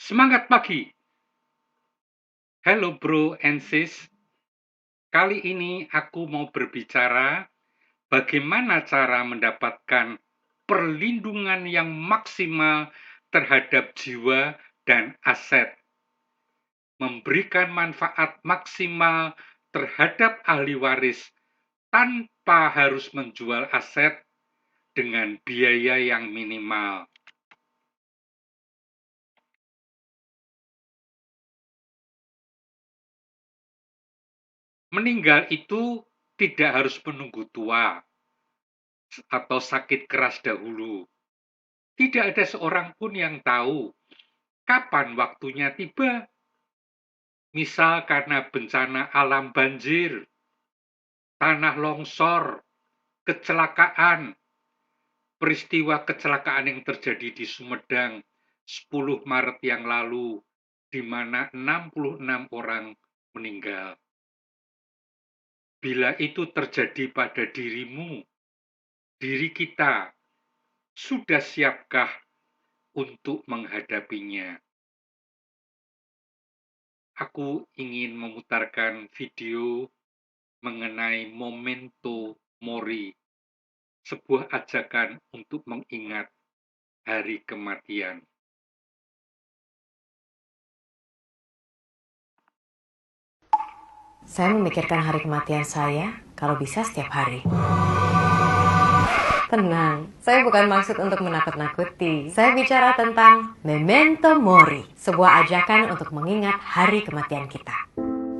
Semangat pagi! Hello bro and sis. Kali ini aku mau berbicara bagaimana cara mendapatkan perlindungan yang maksimal terhadap jiwa dan aset. Memberikan manfaat maksimal terhadap ahli waris tanpa harus menjual aset dengan biaya yang minimal. Meninggal itu tidak harus menunggu tua atau sakit keras dahulu. Tidak ada seorang pun yang tahu kapan waktunya tiba. Misal karena bencana alam banjir, tanah longsor, kecelakaan, peristiwa kecelakaan yang terjadi di Sumedang 10 Maret yang lalu, di mana 66 orang meninggal. Bila itu terjadi pada dirimu, diri kita, sudah siapkah untuk menghadapinya? Aku ingin memutarkan video mengenai Memento Mori, sebuah ajakan untuk mengingat hari kematian. Saya memikirkan hari kematian saya, kalau bisa setiap hari. Tenang, saya bukan maksud untuk menakut-nakuti. Saya bicara tentang Memento Mori, sebuah ajakan untuk mengingat hari kematian kita.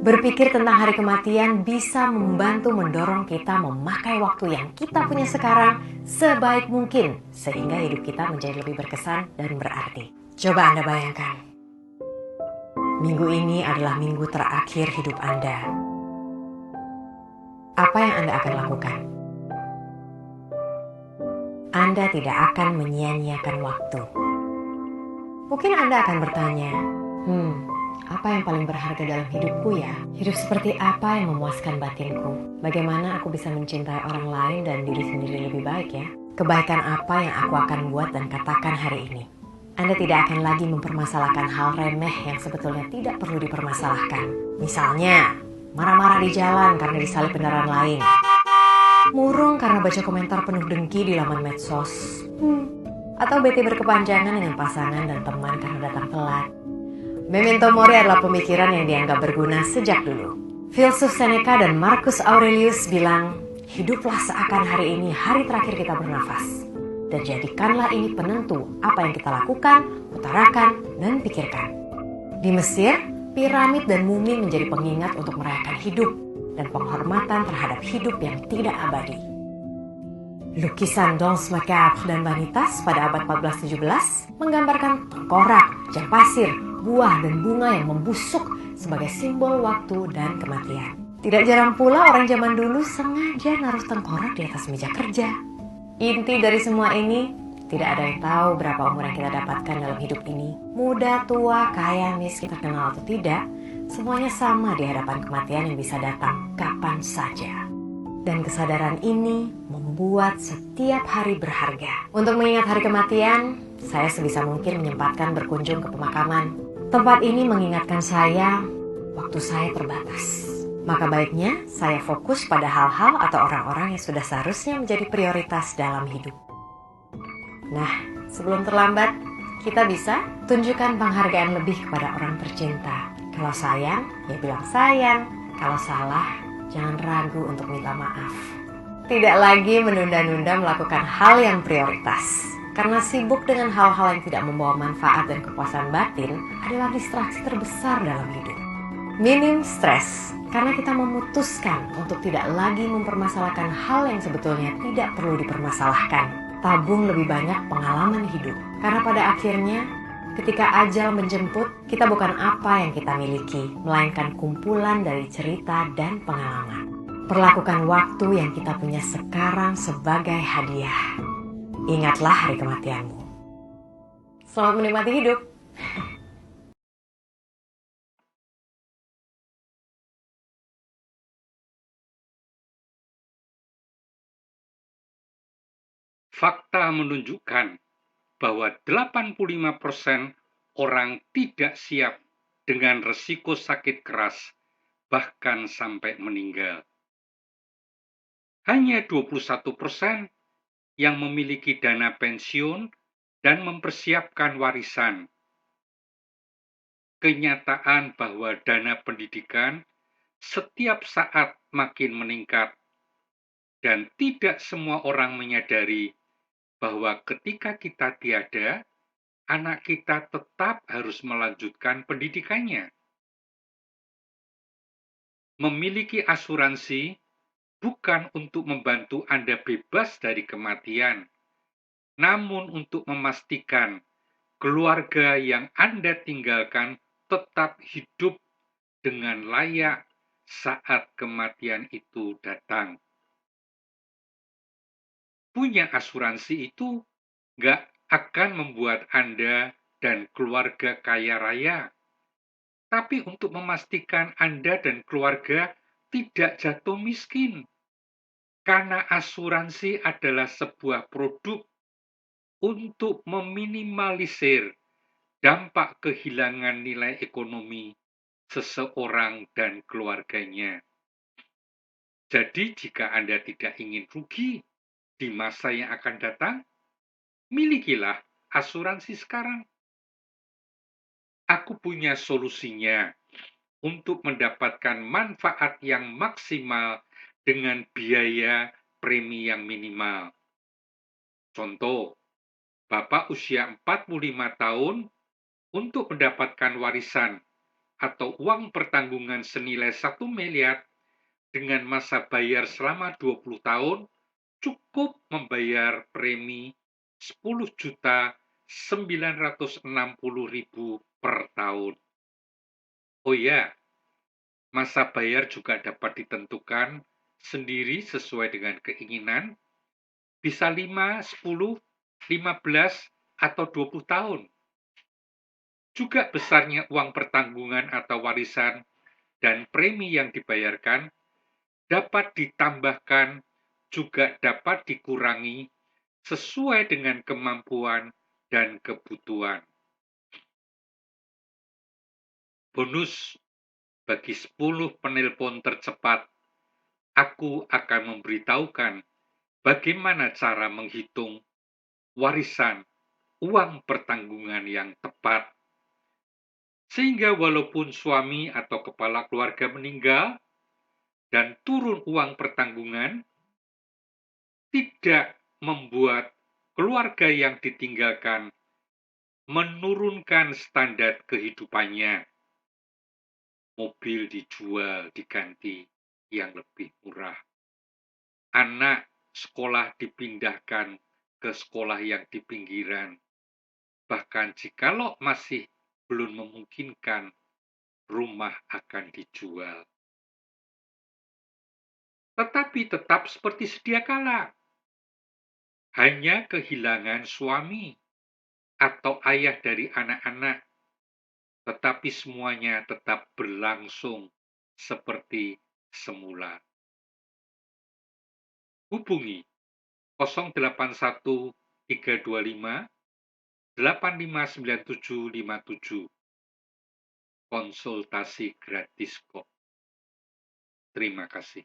Berpikir tentang hari kematian bisa membantu mendorong kita memakai waktu yang kita punya sekarang sebaik mungkin, sehingga hidup kita menjadi lebih berkesan dan berarti. Coba Anda bayangkan, minggu ini adalah minggu terakhir hidup Anda. Apa yang Anda akan lakukan? Anda tidak akan menyia-nyiakan waktu. Mungkin Anda akan bertanya, apa yang paling berharga dalam hidupku ya? Hidup seperti apa yang memuaskan batinku? Bagaimana aku bisa mencintai orang lain dan diri sendiri lebih baik ya? Kebaikan apa yang aku akan buat dan katakan hari ini? Anda tidak akan lagi mempermasalahkan hal remeh yang sebetulnya tidak perlu dipermasalahkan. Misalnya, marah-marah di jalan karena disalip kendaraan lain. Murung karena baca komentar penuh dengki di laman medsos. Atau bete berkepanjangan dengan pasangan dan teman karena datang telat. Memento Mori adalah pemikiran yang dianggap berguna sejak dulu. Filsuf Seneca dan Marcus Aurelius bilang, hiduplah seakan hari ini hari terakhir kita bernafas. Dan jadikanlah ini penentu apa yang kita lakukan, utarakan, dan pikirkan. Di Mesir, piramid dan mumi menjadi pengingat untuk merayakan hidup dan penghormatan terhadap hidup yang tidak abadi. Lukisan Danse Macabre dan Vanitas pada abad 14-17 menggambarkan tengkorak, jam pasir, buah dan bunga yang membusuk sebagai simbol waktu dan kematian. Tidak jarang pula orang zaman dulu sengaja naruh tengkorak di atas meja kerja. Inti dari semua ini, tidak ada yang tahu berapa umur yang kita dapatkan dalam hidup ini. Muda, tua, kaya, miskin, terkenal atau tidak, semuanya sama di hadapan kematian yang bisa datang kapan saja. Dan kesadaran ini membuat setiap hari berharga. Untuk mengingat hari kematian, saya sebisa mungkin menyempatkan berkunjung ke pemakaman. Tempat ini mengingatkan saya, waktu saya terbatas. Maka baiknya saya fokus pada hal-hal atau orang-orang yang sudah seharusnya menjadi prioritas dalam hidup. Nah, sebelum terlambat, kita bisa tunjukkan penghargaan lebih kepada orang tercinta. Kalau sayang, ya bilang sayang. Kalau salah, jangan ragu untuk minta maaf. Tidak lagi menunda-nunda melakukan hal yang prioritas. Karena sibuk dengan hal-hal yang tidak membawa manfaat dan kepuasan batin adalah distraksi terbesar dalam hidup. Minim stres, karena kita memutuskan untuk tidak lagi mempermasalahkan hal yang sebetulnya tidak perlu dipermasalahkan. Tabung lebih banyak pengalaman hidup. Karena pada akhirnya, ketika ajal menjemput, kita bukan apa yang kita miliki, melainkan kumpulan dari cerita dan pengalaman. Perlakukan waktu yang kita punya sekarang sebagai hadiah. Ingatlah hari kematianmu. Selamat menikmati hidup. Fakta menunjukkan bahwa 85% orang tidak siap dengan resiko sakit keras, bahkan sampai meninggal. Hanya 21% yang memiliki dana pensiun dan mempersiapkan warisan. Kenyataan bahwa dana pendidikan setiap saat makin meningkat dan tidak semua orang menyadari bahwa ketika kita tiada, anak kita tetap harus melanjutkan pendidikannya. Memiliki asuransi bukan untuk membantu Anda bebas dari kematian, namun untuk memastikan keluarga yang Anda tinggalkan tetap hidup dengan layak saat kematian itu datang. Punya asuransi itu nggak akan membuat Anda dan keluarga kaya raya, tapi untuk memastikan Anda dan keluarga tidak jatuh miskin. Karena asuransi adalah sebuah produk untuk meminimalisir dampak kehilangan nilai ekonomi seseorang dan keluarganya. Jadi, jika Anda tidak ingin rugi di masa yang akan datang, milikilah asuransi sekarang. Aku punya solusinya untuk mendapatkan manfaat yang maksimal dengan biaya premi yang minimal. Contoh, Bapak usia 45 tahun untuk mendapatkan warisan atau uang pertanggungan senilai 1 miliar dengan masa bayar selama 20 tahun, cukup membayar premi 10.960.000 per tahun. Oh ya, masa bayar juga dapat ditentukan sendiri sesuai dengan keinginan, bisa 5, 10, 15, atau 20 tahun. Juga besarnya uang pertanggungan atau warisan dan premi yang dibayarkan dapat ditambahkan juga dapat dikurangi sesuai dengan kemampuan dan kebutuhan. Bonus bagi 10 penelpon tercepat, aku akan memberitahukan bagaimana cara menghitung warisan uang pertanggungan yang tepat. Sehingga walaupun suami atau kepala keluarga meninggal dan turun uang pertanggungan, tidak membuat keluarga yang ditinggalkan menurunkan standar kehidupannya. Mobil dijual diganti yang lebih murah. Anak sekolah dipindahkan ke sekolah yang di pinggiran. Bahkan jikalau masih belum memungkinkan, rumah akan dijual. Tetapi tetap seperti sedia kala. Hanya kehilangan suami atau ayah dari anak-anak, tetapi semuanya tetap berlangsung seperti semula. Hubungi 081325 859757. Konsultasi gratis kok. Terima kasih.